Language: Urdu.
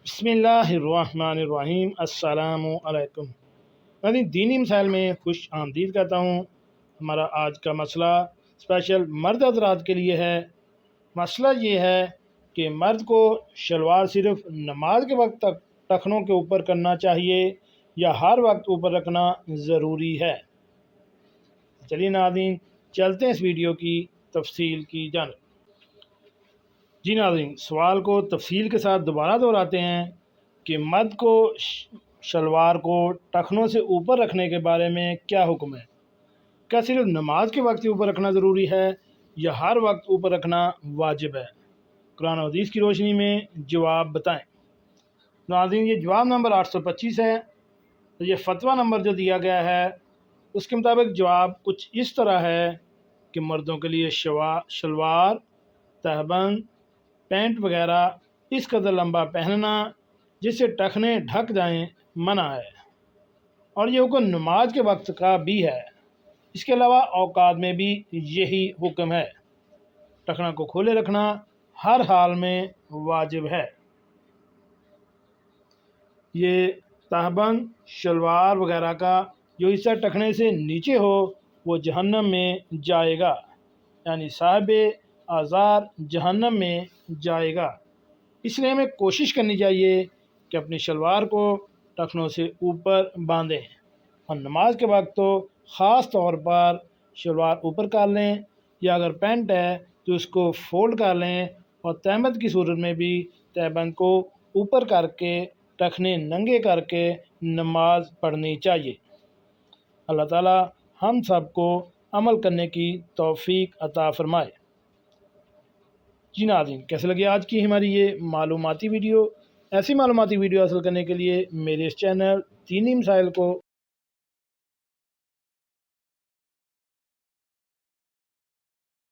بسم اللہ الرحمن الرحیم۔ السلام علیکم۔ میں دینی مسائل میں خوش آمدید کہتا ہوں۔ ہمارا آج کا مسئلہ اسپیشل مرد حضرات کے لیے ہے۔ مسئلہ یہ ہے کہ مرد کو شلوار صرف نماز کے وقت تک ٹخنوں کے اوپر کرنا چاہیے یا ہر وقت اوپر رکھنا ضروری ہے۔ چلیے ناظرین، چلتے ہیں اس ویڈیو کی تفصیل کی جانب۔ جی ناظرین، سوال کو تفصیل کے ساتھ دوبارہ دہراتے ہیں کہ مرد کو شلوار کو ٹخنوں سے اوپر رکھنے کے بارے میں کیا حکم ہے۔ کیا صرف نماز کے وقت ہی اوپر رکھنا ضروری ہے یا ہر وقت اوپر رکھنا واجب ہے؟ قرآن و حدیث کی روشنی میں جواب بتائیں۔ ناظرین، یہ جواب نمبر 825 ہے۔ یہ فتویٰ نمبر جو دیا گیا ہے اس کے مطابق جواب کچھ اس طرح ہے کہ مردوں کے لیے شلوار، تہبند، پینٹ وغیرہ اس قدر لمبا پہننا جس سے ٹخنے ڈھک جائیں منع ہے، اور یہ حکم نماز کے وقت کا بھی ہے۔ اس کے علاوہ اوقات میں بھی یہی حکم ہے۔ ٹخنا کو کھولے رکھنا ہر حال میں واجب ہے۔ یہ تہبند، شلوار وغیرہ کا جو حصہ ٹخنے سے نیچے ہو وہ جہنم میں جائے گا، یعنی صاحب آزار جہنم میں جائے گا۔ اس لیے ہمیں کوشش کرنی چاہیے کہ اپنی شلوار کو ٹخنوں سے اوپر باندھیں، اور نماز کے وقت تو خاص طور پر شلوار اوپر کر لیں، یا اگر پینٹ ہے تو اس کو فولڈ کر لیں، اور تہمت کی صورت میں بھی تہبند کو اوپر کر کے ٹخنے ننگے کر کے نماز پڑھنی چاہیے۔ اللہ تعالی ہم سب کو عمل کرنے کی توفیق عطا فرمائے۔ جی ناظرین، کیسے لگے آج کی ہماری یہ معلوماتی ویڈیو؟ ایسی معلوماتی ویڈیو حاصل کرنے کے لیے میرے اس چینل دینی مسائل کو